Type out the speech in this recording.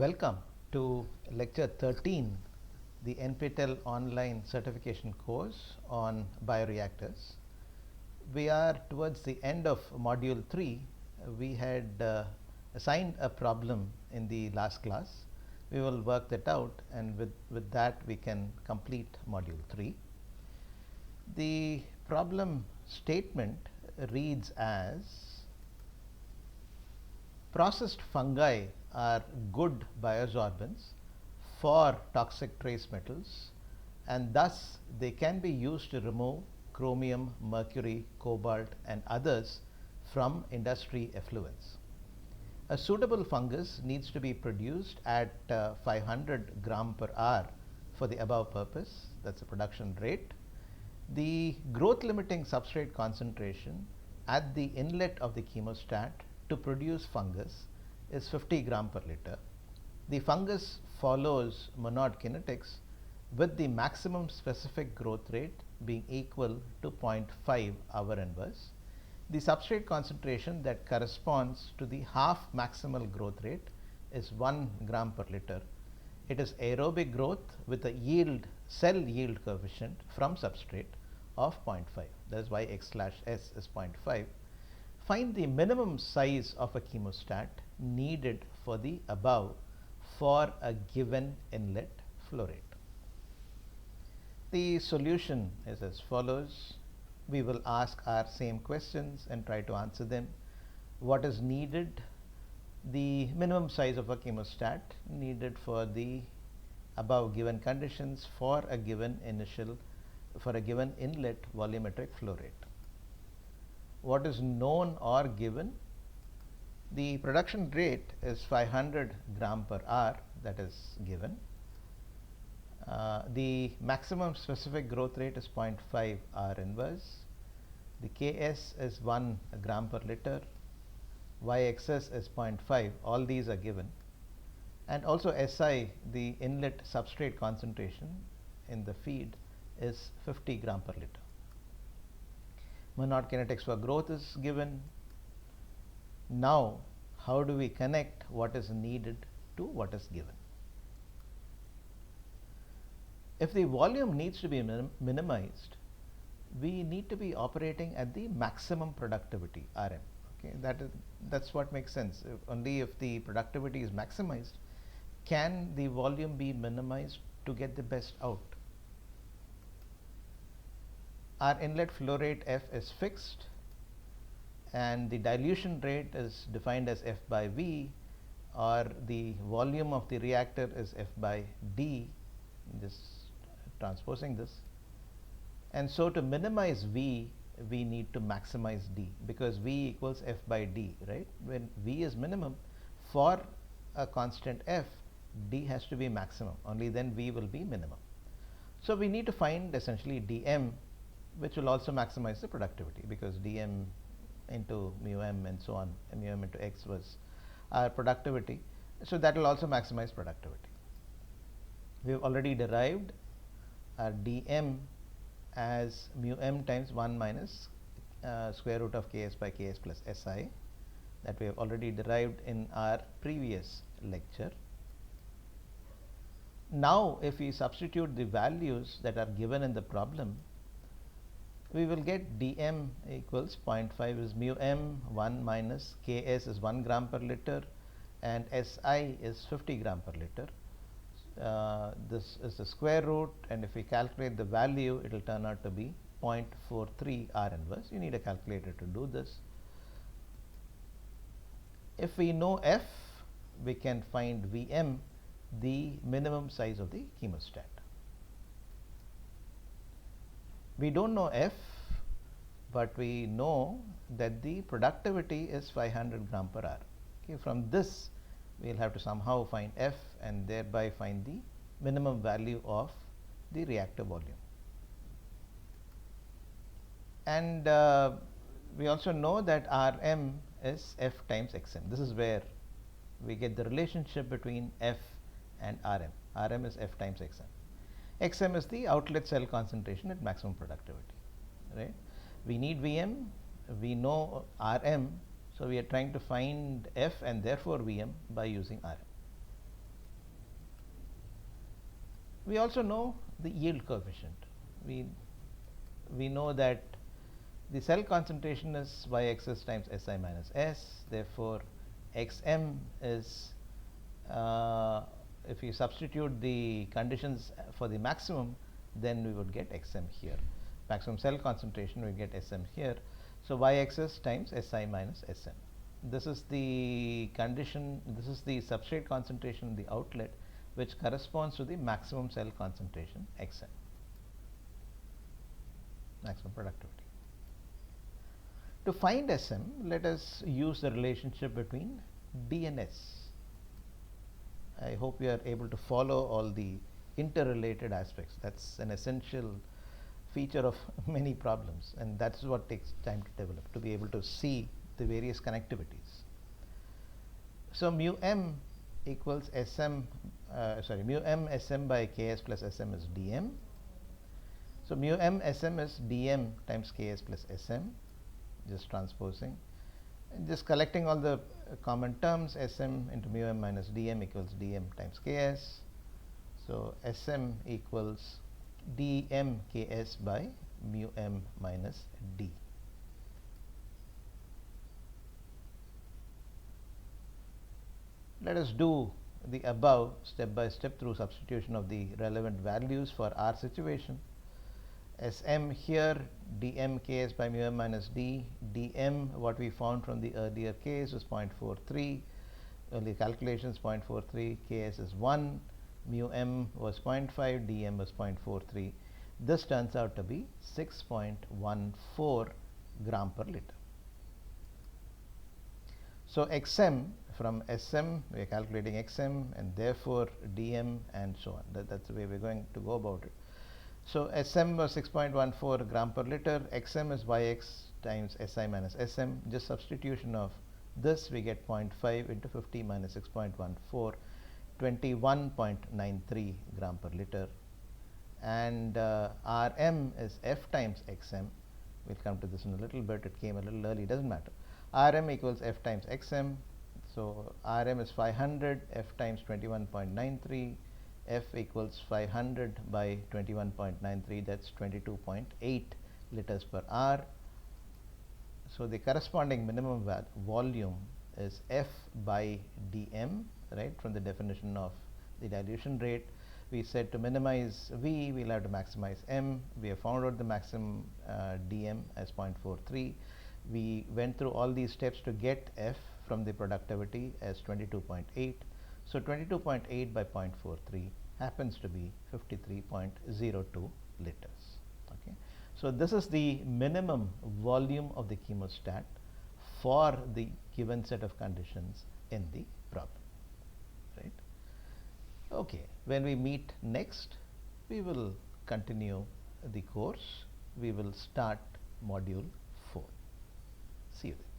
Welcome to lecture 13, the NPTEL online certification course on bioreactors. We are towards the end of module 3. We had assigned a problem in the last class. We will work that out, and with that we can complete module 3. The problem statement reads as: processed fungi are good biosorbents for toxic trace metals, and thus they can be used to remove chromium, mercury, cobalt and others from industry effluents. A suitable fungus needs to be produced at 500 gram per hour for the above purpose. That's the production rate. The growth limiting substrate concentration at the inlet of the chemostat to produce fungus is 50 gram per liter. The fungus follows monod kinetics with the maximum specific growth rate being equal to 0.5 hour inverse. The substrate concentration that corresponds to the half maximal growth rate is 1 gram per liter. It is aerobic growth with a yield, cell yield coefficient from substrate of 0.5. That is why x/s is 0.5. Find the minimum size of a chemostat needed for the above for a given inlet flow rate. The solution is as follows. We will ask our same questions and try to answer them. What is needed? The minimum size of a chemostat needed for the above given conditions for a given inlet volumetric flow rate. What is known or given? The production rate is 500 gram per hour, that is given. The maximum specific growth rate is 0.5 R inverse. The Ks is 1 gram per liter. Yxs is 0.5. All these are given. And also Si, the inlet substrate concentration in the feed, is 50 gram per liter. Monod kinetics for growth is given. Now, how do we connect what is needed to what is given? If the volume needs to be minimized, we need to be operating at the maximum productivity, Rm. Okay, that's what makes sense. Only if the productivity is maximized can the volume be minimized to get the best out. Our inlet flow rate F is fixed, and the dilution rate is defined as F by V, or the volume of the reactor is F by D, this transposing this. And so to minimize V, we need to maximize D, because V equals F by D, right? When V is minimum for a constant F, D has to be maximum, only then V will be minimum. So we need to find essentially dm, which will also maximize the productivity, because dm into mu m and so on, mu m into x was our productivity. So that will also maximize productivity. We have already derived our dm as mu m times 1 minus square root of Ks by Ks plus Si, that we have already derived in our previous lecture. Now, if we substitute the values that are given in the problem, we will get dm equals 0.5 is mu m, 1 minus Ks is 1 gram per liter, and Si is 50 gram per liter. This is the square root, and if we calculate the value, it will turn out to be 0.43 R inverse. You need a calculator to do this. If we know F, we can find Vm, the minimum size of the chemostat. We don't know F, but we know that the productivity is 500 gram per hour. Okay, from this, we will have to somehow find F and thereby find the minimum value of the reactor volume. And we also know that Rm is F times Xm. This is where we get the relationship between F and Rm. Rm is F times Xm. Xm is the outlet cell concentration at maximum productivity, right? We need Vm, we know Rm, so we are trying to find F and therefore Vm by using Rm. We also know the yield coefficient. We, we know that the cell concentration is y-axis times Si minus S. Therefore, Xm is, if you substitute the conditions for the maximum, then we would get Xm here. Maximum cell concentration, we get Sm here. So, y-axis times Si minus Sm. This is the condition, this is the substrate concentration in the outlet, which corresponds to the maximum cell concentration Xm, maximum productivity. To find Sm, let us use the relationship between D and S. I hope you are able to follow all the interrelated aspects. That's an essential feature of many problems, and that's what takes time to develop, to be able to see the various connectivities. So mu m equals Sm, mu m Sm by Ks plus Sm is dm. So mu m Sm is dm times Ks plus Sm, just transposing. And just collecting all the common terms, Sm into mu m minus dm equals dm times Ks. So Sm equals dm Ks by mu m minus d. Let us do the above step by step through substitution of the relevant values for our situation. Sm here, dm Ks by mu m minus d, dm what we found from the earlier case was 0.43, earlier calculations 0.43, Ks is 1, mu m was 0.5, dm was 0.43. This turns out to be 6.14 gram per liter. So Xm, from Sm we are calculating Xm, and therefore dm and so on. That's the way we're going to go about it. So Sm was 6.14 gram per liter, Xm is Yx times Si minus Sm. Just substitution of this, we get 0.5 into 50 minus 6.14, 21.93 gram per liter. And Rm is F times Xm. We'll come to this in a little bit. It came a little early, doesn't matter. Rm equals F times Xm. So Rm is 500, F times 21.93. F equals 500 by 21.93, that's 22.8 liters per hour. So the corresponding minimum volume is F by dm, right, from the definition of the dilution rate. We said to minimize V, we'll have to maximize M. We have found out the maximum dm as 0.43. We went through all these steps to get F from the productivity as 22.8. So 22.8 by 0.43 happens to be 53.02 liters. Okay. So this is the minimum volume of the chemostat for the given set of conditions in the problem. Right. Okay. When we meet next, we will continue the course. We will start module 4. See you then.